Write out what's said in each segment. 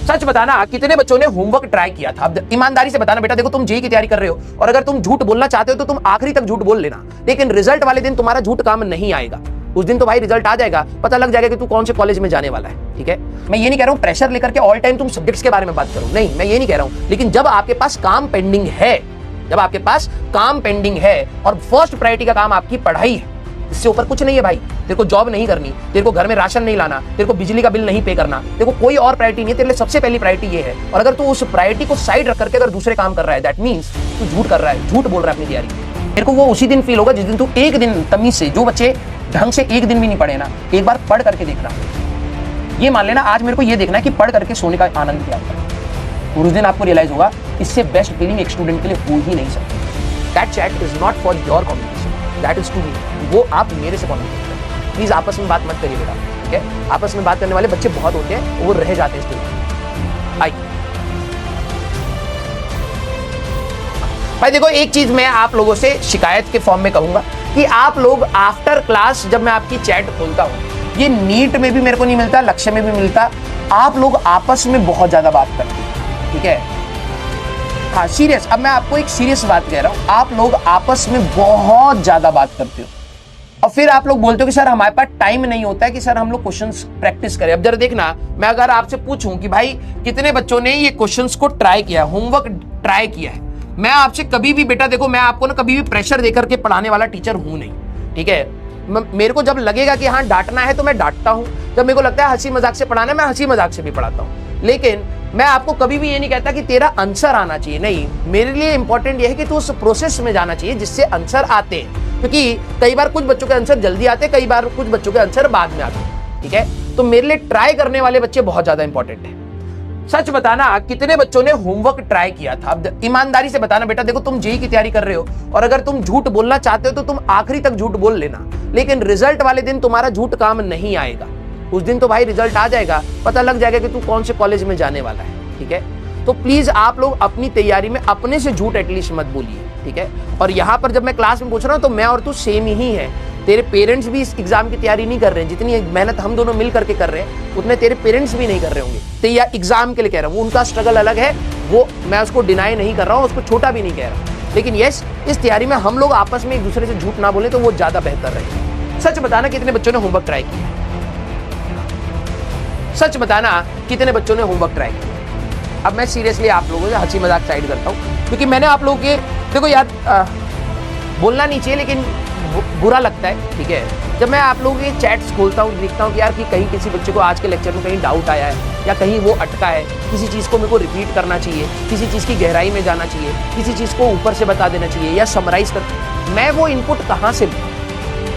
सच बताना कितने बच्चों ने होमवर्क ट्राई किया था? अब ईमानदारी से बताना बेटा, देखो तुम जेईई की तैयारी कर रहे हो और अगर तुम झूठ बोलना चाहते हो तो तुम आखिरी तक झूठ बोल लेना, लेकिन रिजल्ट वाले दिन तुम्हारा झूठ काम नहीं आएगा। उस दिन तो भाई रिजल्ट आ जाएगा, पता लग जाएगा कि तू कौन से कॉलेज में जाने वाला है। ठीक है, मैं ये नहीं कह रहा हूं प्रेशर लेकर के ऑल टाइम तुम सब्जेक्ट्स के बारे में बात करो, नहीं मैं ये नहीं कह रहा हूं, लेकिन जब आपके पास काम पेंडिंग है, जब आपके पास काम पेंडिंग है और फर्स्ट प्रायोरिटी का काम आपकी पढ़ाई है, इससे ऊपर कुछ नहीं है भाई। तेरे को जॉब नहीं करनी, तेरे को घर में राशन नहीं लाना, तेरे को बिजली का बिल नहीं पे करना, तेरे को कोई और प्रायोरिटी नहीं है, तेरे लिए सबसे पहली प्रायोरिटी ये है। और अगर तू उस प्रायोरिटी को साइड रख करके अगर दूसरे काम कर रहा है, दैट मींस तू झूठ कर रहा है, झूठ बोल रहा है अपनी तैयारी। तेरे को वो उसी दिन फील होगा जिस दिन तू एक दिन तमीज से, जो बच्चे ढंग से एक दिन भी नहीं पढ़े ना, एक बार पढ़ करके देखना, ये मान लेना आज मेरे को ये देखना है कि पढ़ करके सोने का आनंद क्या होता है, और उस दिन आपको रियलाइज होगा इससे बेस्ट फीलिंग एक स्टूडेंट के लिए हो ही नहीं सकती। That chat is not for your communication, that is to me, वो आप मेरे से कम्युनिकेट करें। प्लीज आपस में बात मत करिए बेटा, ठीक है? आपस में बात करने वाले बच्चे बहुत होते हैं, वो रह जाते हैं स्टूडेंट। आई भाई देखो, एक चीज मैं आप लोगों से शिकायत के फॉर्म में कहूंगा कि आप लोग आफ्टर क्लास जब मैं आपकी चैट खोलता हूं, ये नीट में भी मेरे को नहीं मिलता, लक्ष्य में भी मिलता, आप लोग आपस में बहुत ज्यादा बात करते हैं। ठीक है, हाँ सीरियस, अब मैं आपको एक सीरियस बात कह रहा हूं, आप लोग आपस में बहुत ज्यादा बात करते हो और फिर आप लोग बोलते हो कि सर हमारे पास टाइम नहीं होता है कि सर हम लोग क्वेश्चंस प्रैक्टिस करें। अब जरा देखना, मैं अगर आपसे पूछूं कि भाई कितने बच्चों ने ये क्वेश्चंस को ट्राई किया, होमवर्क ट्राई किया है, मैं आपसे कभी भी बेटा देखो, मैं आपको ना कभी भी प्रेशर देकर के पढ़ाने वाला टीचर हूं नहीं। ठीक है, मेरे को जब लगेगा कि हाँ डांटना है तो मैं डांटता हूं, जब मेरे को लगता है हंसी मजाक से पढ़ाना है मैं हंसी मजाक से भी पढ़ाता हूं, लेकिन मैं आपको कभी भी ये नहीं कहता कि तेरा आंसर आना चाहिए। नहीं, मेरे लिए इंपॉर्टेंट ये है कि तू उस प्रोसेस में जाना चाहिए जिससे आंसर आते हैं, क्योंकि कई बार कुछ बच्चों के आंसर जल्दी आते हैं, कई बार कुछ बच्चों के आंसर बाद में आते हैं। ठीक है, तो मेरे लिए ट्राई करने वाले बच्चे बहुत ज्यादा इंपॉर्टेंट है। सच बताना कितने बच्चों ने होमवर्क ट्राई किया था? अब ईमानदारी से बताना बेटा, देखो तुम जेईई की तैयारी कर रहे हो और अगर तुम झूठ बोलना चाहते हो तो तुम आखिरी तक झूठ बोल लेना, लेकिन रिजल्ट वाले दिन तुम्हारा झूठ काम नहीं आएगा। उस दिन तो भाई रिजल्ट आ जाएगा, पता लग जाएगा कि तू कौन से कॉलेज में जाने वाला है। ठीक है, तो प्लीज आप लोग अपनी तैयारी में अपने से झूठ एटलीस्ट मत बोलिए। ठीक है, और यहाँ पर जब मैं क्लास में पूछ रहा हूँ तो मैं और तू सेम ही है। तेरे पेरेंट्स भी इस एग्जाम की तैयारी नहीं कर रहे हैं, जितनी मेहनत हम दोनों मिल करके कर रहे हैं उतने तेरे पेरेंट्स भी नहीं कर रहे होंगे। तो यह एग्जाम के लिए कह रहा हूँ, उनका स्ट्रगल अलग है, वो मैं उसको डिनाई नहीं कर रहा हूँ, उसको छोटा भी नहीं कह रहा, लेकिन यस इस तैयारी में हम लोग आपस में एक दूसरे से झूठ ना बोले तो वो ज्यादा बेहतर रहेगा। सच बताना कितने बच्चों ने होमवर्क ट्राई किया? सच बताना कितने बच्चों ने होमवर्क ट्राई किया? अब मैं सीरियसली आप लोगों से हंसी मजाक साइड करता हूँ, क्योंकि मैंने आप लोगों के, देखो यार बोलना नहीं चाहिए लेकिन बुरा लगता है। ठीक है, जब मैं आप लोगों के चैट्स खोलता हूँ, देखता हूँ कि यार कि कहीं किसी बच्चे को आज के लेक्चर में कहीं डाउट आया है या कहीं वो अटका है, किसी चीज़ को मेरे को रिपीट करना चाहिए, किसी चीज़ की गहराई में जाना चाहिए, किसी चीज़ को ऊपर से बता देना चाहिए या समराइज कर, मैं वो इनपुट कहाँ से लूँ?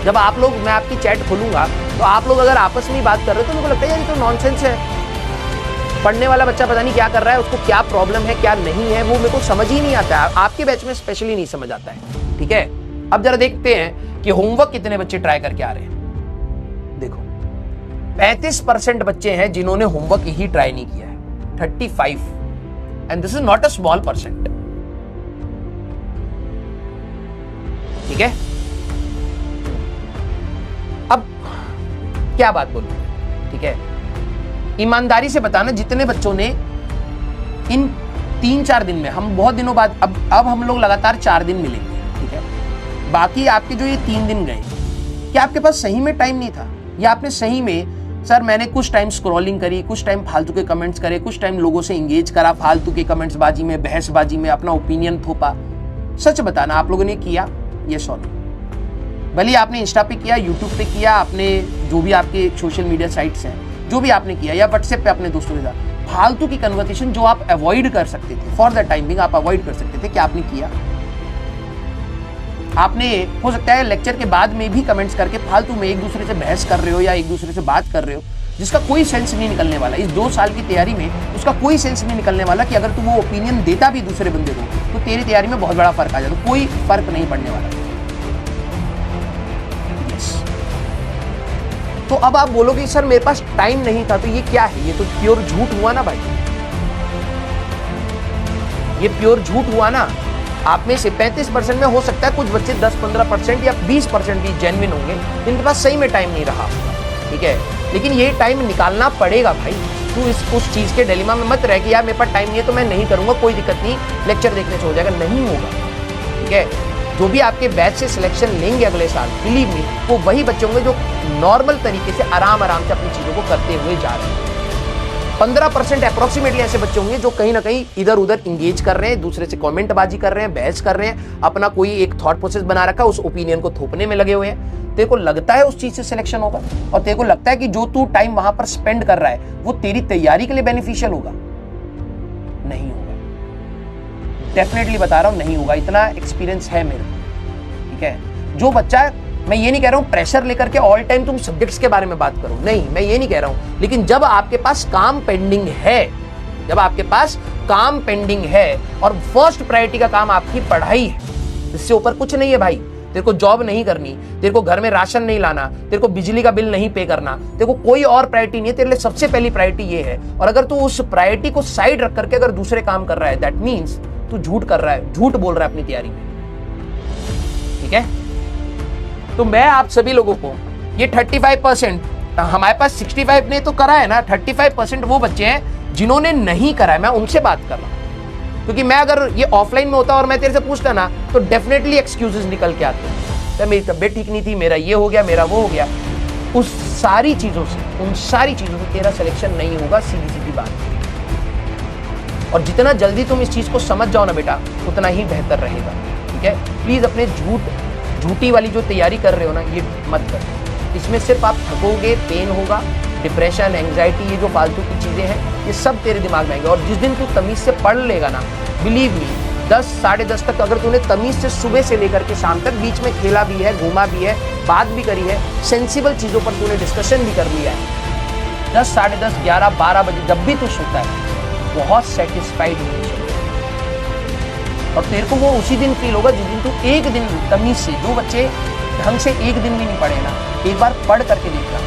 जब आप लोग, मैं आपकी चैट खोलूंगा तो आप लोग अगर आपस में ही बात कर रहे हो तो मेरे को लगता है यार ये तो नॉनसेंस है। पढ़ने वाला बच्चा पता नहीं क्या कर रहा है, उसको क्या प्रॉब्लम है क्या नहीं है वो मेरे को समझ ही नहीं आता है, आपके बैच में स्पेशली नहीं समझ आता है। ठीक है, अब जरा देखते हैं कि होमवर्क कितने बच्चे ट्राई करके आ रहे हैं। देखो 35% बच्चे हैं जिन्होंने होमवर्क ही ट्राई नहीं किया है, 35, and this is not a small percent. ठीक है, अब क्या बात बोलूं? ठीक है, ईमानदारी से बताना जितने बच्चों ने इन 3-4 दिन में, हम बहुत दिनों बाद अब हम लोग लगातार 4 दिन मिलेंगे। ठीक है, बाकी आपके जो ये 3 दिन गए, क्या आपके पास सही में टाइम नहीं था या आपने सही में, सर मैंने कुछ टाइम स्क्रॉलिंग करी, कुछ टाइम फालतू के कमेंट्स करे, कुछ टाइम लोगों से इंगेज करा, फालतू के कमेंट्स बाजी में, बहसबाजी में अपना ओपिनियन थोपा? सच बताना आप लोगों ने किया ये? सॉरी, भले आपने इंस्टा पे किया, यूट्यूब पे किया, आपने जो भी आपके सोशल मीडिया साइट्स हैं जो भी आपने किया, या व्हाट्सएप पे अपने दोस्तों के साथ फालतू की कन्वर्सेशन जो आप अवॉइड कर सकते थे, फॉर द टाइम बिंग आप अवॉइड कर सकते थे, क्या आपने किया? आपने हो सकता है लेक्चर के बाद में भी कमेंट्स करके फालतू में एक दूसरे से बहस कर रहे हो या एक दूसरे से बात कर रहे हो, जिसका कोई सेंस नहीं निकलने वाला। इस 2 साल की तैयारी में उसका कोई सेंस नहीं निकलने वाला कि अगर तू वो ओपिनियन देता भी दूसरे बंदे को तो तेरी तैयारी में बहुत बड़ा फर्क आ जाता, कोई फर्क नहीं पड़ने वाला। तो अब आप बोलोगे सर मेरे पास टाइम नहीं था, तो ये क्या है? ये तो प्योर झूठ हुआ ना भाई, ये प्योर झूठ हुआ ना। आप में से 35% में हो सकता है कुछ बच्चे 10-15% या 20% भी जेन्युइन होंगे जिनके पास सही में टाइम नहीं रहा। ठीक है, लेकिन ये टाइम निकालना पड़ेगा भाई। तू उस चीज के डिलेमा में मत रह कि यार मेरे पास टाइम नहीं है तो मैं नहीं करूंगा, कोई दिक्कत नहीं, लेक्चर देखने से हो जाएगा। नहीं होगा, ठीक है। जो भी आपके बैच से सिलेक्शन लेंगे अगले साल, बिलीव मी, वो वही बच्चे होंगे जो नॉर्मल तरीके से आराम से अपनी चीजों को करते हुए जा रहे हैं। 15% अप्रोक्सीमेटली ऐसे बच्चे होंगे जो कहीं ना कहीं इधर उधर इंगेज कर रहे हैं, दूसरे से कमेंटबाजी कर रहे हैं, बहस कर रहे हैं, अपना कोई एक थॉट प्रोसेस बना रखा है, उस ओपिनियन को थोपने में लगे हुए हैं। तेरे को लगता है उस चीज से सिलेक्शन होगा और तेरे को लगता है कि जो तू टाइम वहां पर स्पेंड कर रहा है वो तेरी तैयारी के लिए बेनिफिशियल होगा? नहीं होगा, डेफिनेटली बता रहा हूं, नहीं होगा। इतना एक्सपीरियंस है मेरे को, ठीक है। जो बच्चा, मैं ये नहीं कह रहा हूं प्रेशर लेकर के ऑल टाइम तुम सब्जेक्ट्स के बारे में बात करो, नहीं, मैं ये नहीं कह रहा हूं, लेकिन जब आपके पास काम पेंडिंग है, जब आपके पास काम पेंडिंग है और फर्स्ट प्रायोरिटी का काम आपकी पढ़ाई है, इससे ऊपर कुछ नहीं है भाई। तेरे को जॉब नहीं करनी, तेरे को घर में राशन नहीं लाना, तेरे को बिजली का बिल नहीं पे करना, तेरे को कोई और प्रायोरिटी नहीं है, तेरे लिए सबसे पहली प्रायोरिटी ये है। और अगर तू उस प्रायोरिटी को साइड रख करके अगर दूसरे काम कर रहा है, दैट मीन्स तू झूठ कर रहा है, झूठ बोल रहा है अपनी तैयारी में, ठीक है। तो मैं आप सभी लोगों को ये 35%, हमारे पास 65 ने तो करा है ना, 35% वो बच्चे हैं जिन्होंने नहीं करा है, मैं उनसे बात कर रहा हूं। क्योंकि मैं अगर ये ऑफलाइन में होता और मैं तेरे से पूछता ना तो डेफिनेटली एक्सक्यूजेस निकल के आते हैं, तो मेरी तबीयत ठीक नहीं थी, मेरा ये हो गया, मेरा वो हो गया। उन सारी चीजों से तेरा सिलेक्शन नहीं होगा, सीधी सीधी बात। और जितना जल्दी तुम इस चीज को समझ जाओ ना बेटा, उतना ही बेहतर रहेगा, ठीक है। प्लीज अपने झूठी वाली जो तैयारी कर रहे हो ना, ये मत करो। इसमें सिर्फ आप थकोगे, पेन होगा, डिप्रेशन, एंग्जाइटी, ये जो फालतू की चीजें हैं, ये सब तेरे दिमाग में आएंगे। और जिस दिन तू तमीज से पढ़ लेगा ना, बिलीव मी, 10 साढ़े 10 तक अगर तूने तमीज से सुबह से लेकर के शाम तक बीच में खेला भी है, घूमा भी है, बात भी करी है, सेंसिबल चीजों पर तूने डिस्कशन भी कर लिया है, 10 साढ़े 10 11 12 बजे जब भी तू सोता है, बहुत सेटिस्फाइड होना चाहिए। और तेरे को वो उसी दिन फील होगा जिस दिन तू एक दिन तमीज से, जो बच्चे ढंग से एक दिन भी नहीं पढ़े ना, एक बार पढ़ करके देखना,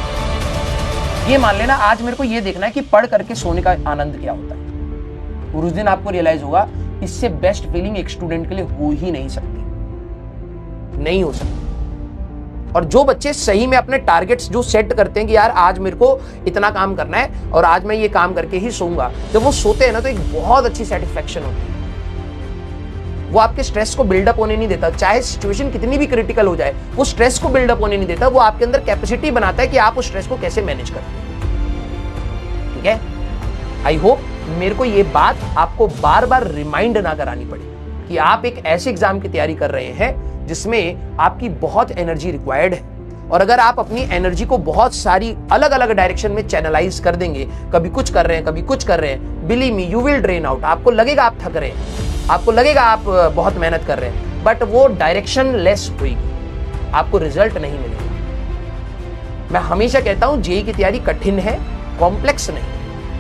ये मान लेना आज मेरे को ये देखना है कि पढ़ करके सोने का आनंद क्या होता है। और उस दिन आपको रियलाइज होगा इससे बेस्ट फीलिंग एक स्टूडेंट के लिए हो ही नहीं सकती, नहीं हो सकती। और जो बच्चे सही में अपने टारगेट्स जो सेट करते हैं कि यार आज मेरे को इतना काम करना है और आज मैं ये काम करके ही सोऊंगा, जब वो सोते हैं ना तो एक बहुत अच्छी सेटिस्फेक्शन होती है। वो आपके स्ट्रेस को बिल्डअप होने नहीं देता, चाहे सिचुएशन कितनी भी क्रिटिकल हो जाए, वो स्ट्रेस को बिल्डअप होने नहीं देता। वो आपके अंदर कैपेसिटी बनाता है कि आप उस स्ट्रेस को कैसे मैनेज करते हैं, ठीक है। आई होप मेरे को ये बात आपको बार बार रिमाइंड ना करानी पड़े कि आप एक ऐसे एग्जाम की तैयारी कर रहे हैं जिसमें आपकी बहुत एनर्जी रिक्वायर्ड है। और अगर आप अपनी एनर्जी को बहुत सारी अलग अलग डायरेक्शन में चैनलाइज कर देंगे, कभी कुछ कर रहे हैं, कभी कुछ कर रहे हैं, believe me you will drain out. आपको लगेगा आप थक रहे हैं, आपको लगेगा आप बहुत मेहनत कर रहे हैं, बट वो डायरेक्शन लेस होगी, आपको रिजल्ट नहीं मिलेगा। मैं हमेशा कहता हूं जेईई की तैयारी कठिन है, कॉम्प्लेक्स नहीं।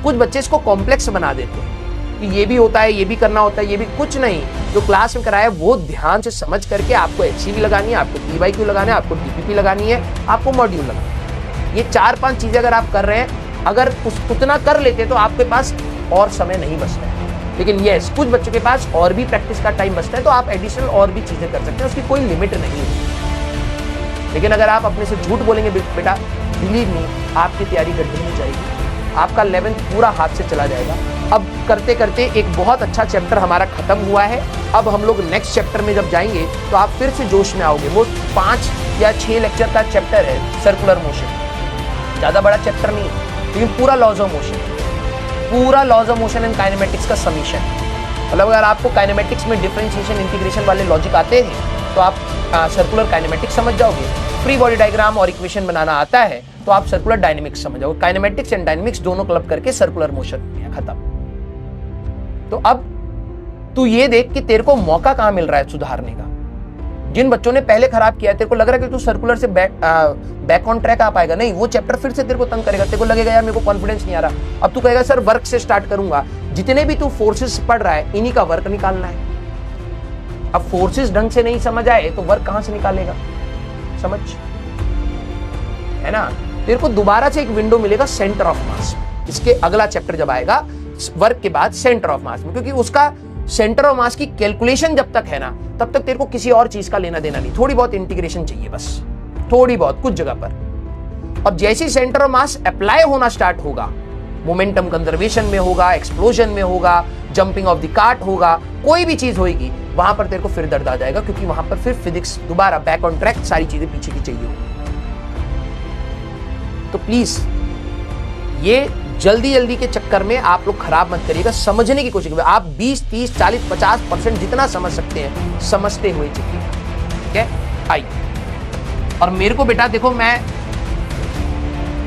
कुछ बच्चे इसको कॉम्प्लेक्स बना देते हैं कि ये भी होता है, ये भी करना होता है, ये भी कुछ नहीं। जो क्लास में कराया वो ध्यान से समझ करके आपको HCV लगानी है, आपको PYQ लगाना है, आपको DPP लगानी है, आपको मॉड्यूल लगाना है। ये 4-5 चीजें अगर आप कर रहे हैं, अगर उतना कर लेते तो आपके पास और समय नहीं बचता है। लेकिन यस, कुछ बच्चों के पास और भी प्रैक्टिस का टाइम बचता है तो आप एडिशनल और भी चीजें कर सकते हैं, उसकी कोई लिमिट नहीं है। लेकिन अगर आप अपने से झूठ बोलेंगे बेटा, बिलीव मी आपकी तैयारी गड्ढे में जाएगी, आपका 11th पूरा हाथ से चला जाएगा। अब करते करते एक बहुत अच्छा चैप्टर हमारा खत्म हुआ है। अब हम लोग नेक्स्ट चैप्टर में जब जाएंगे तो आप फिर से जोश में आओगे। वो 5 या 6 लेक्चर का चैप्टर है सर्कुलर मोशन, ज्यादा बड़ा चैप्टर नहीं है, लेकिन पूरा लॉज ऑफ मोशन, पूरा laws of motion and kinematics का समीशन। मतलब अगर आपको काइनेमेटिक्स में डिफरेंशिएशन, इंटीग्रेशन वाले लॉजिक आते हैं तो आप सर्कुलर काइनेमेटिक्स समझ जाओगे। फ्री बॉडी डायग्राम और इक्वेशन बनाना आता है तो आप सर्कुलर डायनेमिक्स समझ जाओगे। काइनेमेटिक्स एंड डायनेमिक्स दोनों क्लब करके सर्कुलर मोशन खत्म। तो अब तू ये देख कि तेरे को मौका कहां मिल रहा है सुधारने का। जिन बच्चों ने पहले खराब किया है, तेरे को लग रहा है कि तू सर्कुलर से बैक ऑन ट्रैक आ पाएगा, नहीं, वो चैप्टर फिर से तेरे को तंग करेगा। तेरे को लगेगा यार मेरे को कॉन्फिडेंस नहीं आ रहा। अब तू कहेगा सर वर्क से स्टार्ट करूंगा। जितने भी तू फोर्सेस पढ़ रहा है इन्हीं का वर्क निकालना है। अब फोर्सेस ढंग से नहीं समझ आए तो वर्क कहां से निकालेगा, समझ, है ना। तेरे को दोबारा से एक विंडो मिलेगा सेंटर ऑफ मास, इसके अगला चैप्टर जब आएगा वर्क के बाद सेंटर ऑफ मास में, क्योंकि उसका सेंटर ऑफ मास की कैलकुलेशन जब तक है ना तब तक तेरे को किसी और चीज का लेना देना नहीं। थोड़ी बहुत इंटीग्रेशन चाहिए बस, थोड़ी बहुत कुछ जगह पर। और जैसे ही सेंटर ऑफ मास अप्लाई होना स्टार्ट होगा मोमेंटम कंजर्वेशन में होगा, एक्सप्लोजन में होगा, जंपिंग ऑफ द कार्ट होगा, कोई भी चीज होगी, वहां पर तेरे को फिर दर्द आ जाएगा, क्योंकि वहां पर फिर फिजिक्स दोबारा बैक ऑन ट्रैक, सारी चीजें पीछे की चाहिए होगी। तो प्लीज ये जल्दी जल्दी के चक्कर में आप लोग खराब मत करिएगा, समझने की कोशिश करिए। आप 20, 30, 40, 50% जितना समझ सकते हैं समझते हुए चलिए, ठीक है। आइए, और मेरे को बेटा देखो, मैं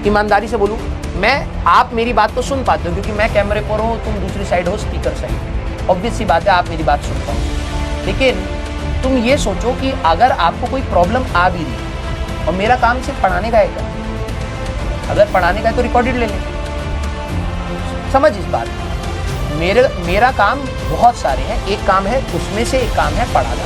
ईमानदारी से बोलूं, मैं आप मेरी बात तो सुन पाते हो क्योंकि मैं कैमरे पर हूं, तुम दूसरी साइड हो, स्पीकर साइड, ऑब्वियस सी बात है आप मेरी बात सुन पाओ। लेकिन तुम ये सोचो कि अगर आपको कोई प्रॉब्लम आ भी रही और मेरा काम सिर्फ पढ़ाने का है क्या? अगर पढ़ाने का है तो रिकॉर्डेड ले लें, समझ इस बात। मेरा काम बहुत सारे हैं, एक काम है, उसमें से एक काम है पढ़ाना।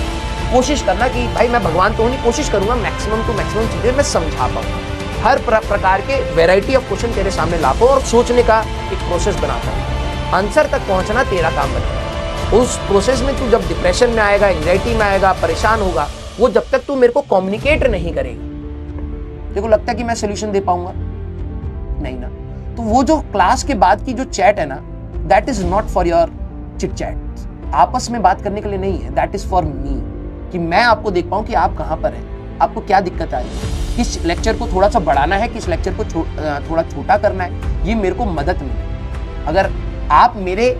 कोशिश करना कि भाई मैं भगवान तो नहीं, कोशिश करूंगा मैक्सिमम टू मैक्सिमम चीजें मैं समझा पाऊँ, हर प्रकार के वैरायटी ऑफ क्वेश्चन तेरे सामने ला पाऊँ और सोचने का एक प्रोसेस बनाता हूँ। आंसर तक पहुंचना तेरा काम बनता है। उस प्रोसेस में तू जब डिप्रेशन में आएगा, एंग्जाइटी में आएगा, परेशान होगा, वो जब तक तू मेरे को कम्युनिकेट नहीं करेगा, तेरे को लगता है कि मैं सोल्यूशन दे पाऊंगा? नहीं ना। तो वो जो क्लास के बाद की जो चैट है ना, that is not for your chit chat, आपस में बात करने के लिए नहीं है, दैट इज फॉर मी, कि मैं आपको देख पाऊं कि आप कहां पर हैं, आपको क्या दिक्कत आ रही है, किस लेक्चर को थोड़ा सा बढ़ाना है, किस लेक्चर को थोड़ा छोटा करना है, ये मेरे को मदद मिले। अगर आप मेरे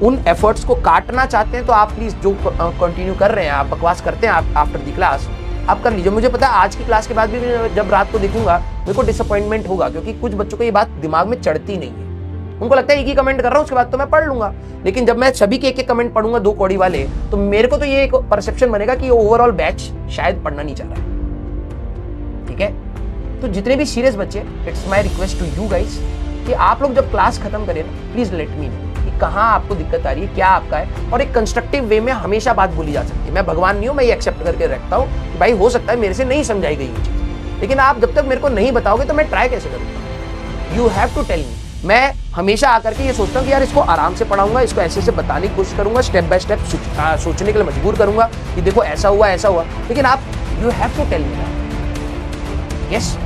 उन एफर्ट्स को काटना चाहते हैं तो आप प्लीज जो कंटिन्यू कर रहे हैं, आप बकवास करते हैं आप आफ्टर द क्लास, आप कर लीजिए। मुझे पता है आज की क्लास के बाद भी जब रात को देखूंगा मेरे को डिसअपॉइंटमेंट होगा, क्योंकि कुछ बच्चों को ये बात दिमाग में चढ़ती नहीं है, उनको लगता है एक ही कमेंट कर रहा हूं उसके बाद तो मैं पढ़ लूंगा। लेकिन जब मैं सभी के एक कमेंट पढ़ूंगा, 2 कौड़ी वाले, तो मेरे को तो ये एक परसेप्शन बनेगा कि ओवरऑल बैच शायद पढ़ना नहीं चाह रहा है, ठीक है। तो जितने भी सीरियस बच्चे, it's my request to you guys कि आप लोग जब क्लास खत्म करें ना, प्लीज लेट मी नो कि कहाँ आपको दिक्कत आ रही है, क्या आपका है, और एक कंस्ट्रक्टिव वे में हमेशा बात बोली जा सकती है। मैं भगवान नहीं हूं, मैं ये एक्सेप्ट करके रखता हूँ कि भाई हो सकता है मेरे से नहीं समझाई गई ये चीज, लेकिन आप जब तक मेरे को नहीं बताओगे तो मैं ट्राई कैसे करूंगा? You have to tell me. मैं हमेशा आकर के ये सोचता हूँ कि यार इसको आराम से पढ़ाऊंगा, इसको ऐसे से बताने की कोशिश करूंगा, स्टेप बाय स्टेप सोचने के लिए मजबूर करूंगा कि देखो ऐसा हुआ ऐसा हुआ, लेकिन आप you have to tell me, yes,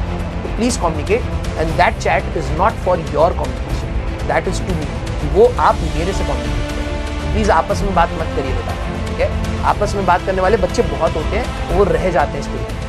please communicate, and that chat is not for your communication, that is to me, वो आप मेरे से कम्युनिकेट करें। प्लीज आपस में बात मत करिए बेटा, ठीक है। आपस में बात करने वाले बच्चे बहुत होते हैं, वो रह जाते हैं स्कूल में।